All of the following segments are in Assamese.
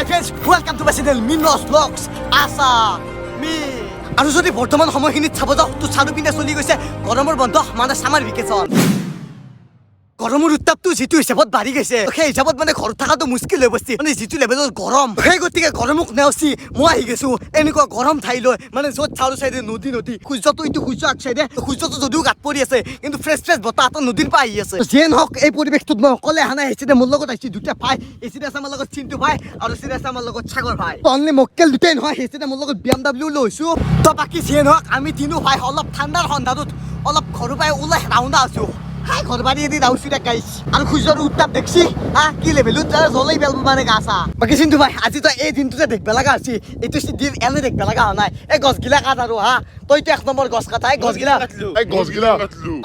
friends, welcome to my channel Minos Vlogs Asa me. আৰু যদি বৰ্তমান সময়খিনিত চাব যাওঁ তো চালু পিনে চলি গৈছে গৰমৰ বন্ধ মানে সামাৰ ভেকেচন গৰমৰ উত্তাপটো যেটো হিচাপত বাঢ়ি গৈছে সেই হিচাপত মানে ঘৰত থকাটো মুস্কিল হৈ পৰিছে মানে যেটো লেভেলৰ গৰম সেই গতিকে গৰমক নেওচি মই আহি গৈছো এনেকুৱা গৰম ঠাই লৈ মানে য'ত চাৰু চাইডে নদী সূৰ্যটো এইটো সূৰ্য আগ চাইডে সূৰ্যটো যদিও গাত পৰি আছে কিন্তু ফ্ৰেছ বতাহ এটা নদীৰ পৰা আহি আছে যেন হওক এই পৰিৱেশটোত মই অকলে অহা নাই এচিতে মোৰ লগত আহিছে দুটা ভাই এচিতে আছে আমাৰ লগত চিন্তু ভাই আৰু এচিতে আছে আমাৰ লগত সাগৰ ভাই অনলি মক্কেল দুটাই নহয় এচিতে মোৰ লগত BMW লৈছো তো বাকী যেন হওক আমি তিনিও ভাই অলপ ঠাণ্ডাৰ সন্ধানত অলপ ঘৰৰ পৰা ওলাই ৰাউণ্ডা আছো হাই ঘৰ বাড়ি এদি দাউছি দেখাইছ আৰু সূৰ্যৰ উত্তাপ দেখছি কি লেভেলত জ্বলাই পেলাব মানে গাছা বাকী চিন্তু ভাই আজি তো এই দিনটোতে দেখবা লগা হৈছে এইটো দিন এনে দেখবা লগা হোৱা নাই এই গছগিলা কাট আৰু তইতো এক নম্বৰ গছ কাটা এই গছগিলা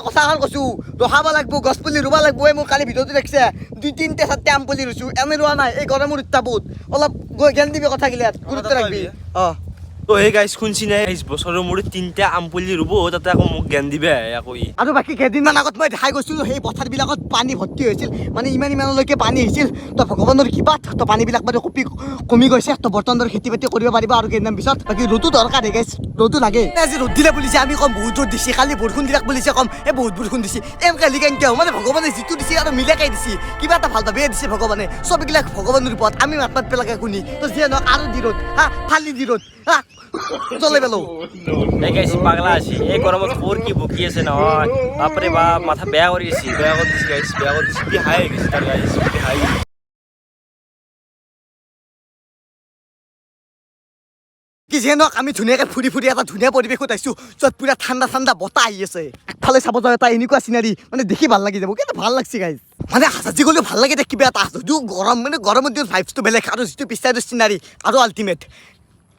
কথা কৈছো ৰখাব লাগব গছ পুলি ৰুব লাগব মোৰ কালি ভিডিঅ'টো দেখছে 2-3-4 আম পুলি ৰুছো এনে ৰোৱা নাই এই গৰমৰ উত্তাপত অলপ জ্ঞান দিবি কথাগিলা গুৰুত্ব ৰাখবি তো হে গাইস শুনছি না 20 বছৰৰ মূৰত 3টা আম পুলি ৰুব তাতে আকৌ মোক জ্ঞান দিবে আকৌ আৰু বাকী কেইদিনমান আগত মই দেখাই গৈছিলো সেই পথাৰবিলাকত পানী ভৰ্তি হৈছিল মানে ইমানলৈকে পানী আহিছিল তো ভগৱানৰ কৃপাত তো পানীবিলাক মানে কমি গৈছে তো বৰ্তমানৰ খেতি বাতি কৰিব পাৰিব আৰু কেইদিনমান পিছত বাকী ৰ'দো দৰকাৰ হে গাইছ ৰ'দো লাগে আজি ৰ'দ দিলে বুলিছে আমি কম বহুত ৰ'দ দিছে কালি বৰষুণ দিলাক বুলিছে কম বহুত বৰষুণ দিছে এনেকৈ লিগান কিয় মানে ভগৱানে যিটো দিছে আৰু মিলাকাই দিছে কিবা এটা ভাল ভাবে দিছে ভগৱানে চববিলাক ভগৱানৰ ওপৰত আমি মাত পেলাকে শুনি তো যিয়ে নহওক আৰু দি ৰ'দ ফালি দি ৰ'দ চলে পেলো এই গাইস পাগলা আছি এই গৰমত খোৰ কি বকি আছে নহয় বাপৰে বাপ মাথা বেয়া কৰি দিছি বেয়া কৰি দিছি গাইস বেয়া কৰি দিছি হাই গেছি তাৰ গাইস হাই কি যেন আমি ধুনীয়াকৈ ফুৰি এটা ধুনীয়া পৰিৱেশত আহিছোঁ য'ত পুৰা ঠাণ্ডা বতাহ আহি আছে একফালে চাব যাওঁ এটা এনেকুৱা চিনাৰী মানে দেখি ভাল লাগি যাব কিন্তু ভাল লাগছে গাইজ মানে হাজাজি গ'লেও ভাল লাগে কিবা এটা যদিও গৰম মানে গৰমৰ দিনত ভাইবছটো বেলেগ আৰু যিটো পিছাইটো চিনাৰী আৰু আল্টিমেট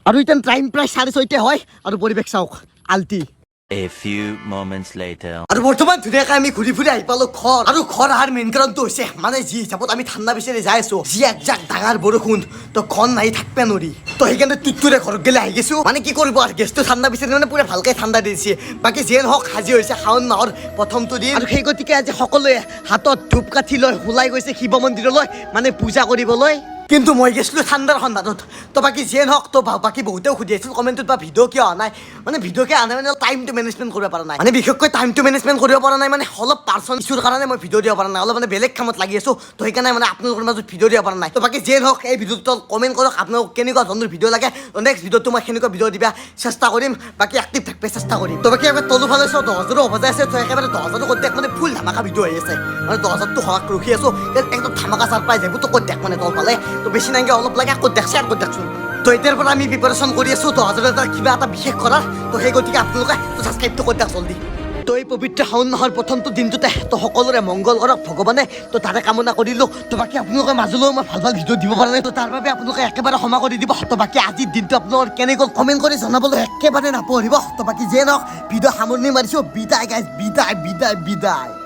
আৰু এতিয়া টাইম প্ৰায় 6:30 হয় আৰু পৰিৱেশ চাওক আল্টি A few moments later. আৰু বৰ্তমান ধুনীয়াকৈ আমি ঘূৰি আহি পালো ঘৰ আৰু ঘৰ অহাৰ মেইন কাৰণটো হৈছে মানে যি হিচাপত আমি ঠাণ্ডা বিচাৰি যাই আছো যি একজাক ডাঙৰ বৰষুণ তো ঘৰ নাহি থাকবে নোৱাৰি তো সেইকাৰণে তুতুৰে ঘৰত গেলে আহি গৈছো মানে কি কৰিব আৰু গেছটো ঠাণ্ডা বিচাৰি মানে পুৰা ভালকৈ ঠাণ্ডা দিছে বাকী যিয়ে হওক সাজি হৈছে শাওণ মাহৰ প্ৰথমটো দিন আৰু সেই গতিকে আজি সকলোৱে হাতত ধূপকাঠি লৈ ওলাই গৈছে শিৱ মন্দিৰলৈ মানে পূজা কৰিবলৈ কিন্তু মই গৈছিলোঁ ঠাণ্ডাৰ সন্ধানত তো বাকী যিয়ে নহওক তো বাকী বহুতেও সুধি আছিল কমেণ্টত বা ভিডিঅ' কিয় অহা নাই মানে ভিডিঅ' কিয় অহা নাই মানে টাইমটো মেনেজমেণ্ট কৰিব পৰা নাই মানে বিশেষকৈ টাইমটো মেনেজমেণ্ট কৰিব পৰা নাই মানে অলপ পাৰ্চন ইছ্যুৰ কাৰণে মই ভিডিঅ' দিব পৰা নাই অলপ মানে বেলেগ কামত লাগি আছোঁ তো সেইকাৰণে মানে আপোনালোকৰ মাজত ভিডিঅ' দিব পৰা নাই তো বাকী যিয়ে নহওক এই ভিডিঅ'টো কমেণ্ট কৰক আপোনালোক কেনেকুৱা ধৰণৰ ভিডিঅ' লাগে নেক্সট ভিডিঅ'টো মই সেনেকুৱা ভিডিঅ' দিবা চেষ্টা কৰিম বাকী এক্টিভ থাকিব চেষ্টা কৰিম তো বাকী একেবাৰে তলু ফালে চাওঁ 10,000 হ'ব যাই আছে তো একেবাৰে 10,000 ক'ত দেখ মানে ফুল ধামাকা ভিডিঅ' আহি আছে মানে 10,000টো হোৱাক ৰখি আছোঁ একদম ধামাকা ছাৰপ্ৰাইজ আহিব তো ক'ত দেখ মানে তল ফালে তো বেছি নাইকে অলপ লাগে ক'ত দেখ শ্বেয়াৰ কৰি দেখছোন তো এতিয়াৰ পৰা আমি প্ৰিপাৰেশ্যন কৰি আছোঁ 10,000 এটা কিবা এটা বিশেষ কৰাৰ তো সেই গতিকে আপোনালোকে তো ছাবস্ক্ৰাইবটো কৰি দেখ জল্দি তো এই পবিত্ৰ শাওণ মাহৰ প্ৰথমটো দিনটোতে তো সকলোৰে মংগল কৰক ভগৱানে তো তাৰে কামনা কৰিলোঁ তো বাকী আপোনালোকৰ মাজলৈও মই ভাল ভিডিঅ' দিব পৰা নাই তো তাৰ বাবে আপোনালোকে একেবাৰে ক্ষমা কৰি দিব তো বাকী আজিৰ দিনটো আপোনালোকৰ কেনেকৈ কমেণ্ট কৰি জনাবলৈ একেবাৰে নাপাহৰিব তো বাকী যিয়ে নহওক ভিডিঅ' সামৰণি মাৰিছোঁ বিদায় গাইজ বিদায়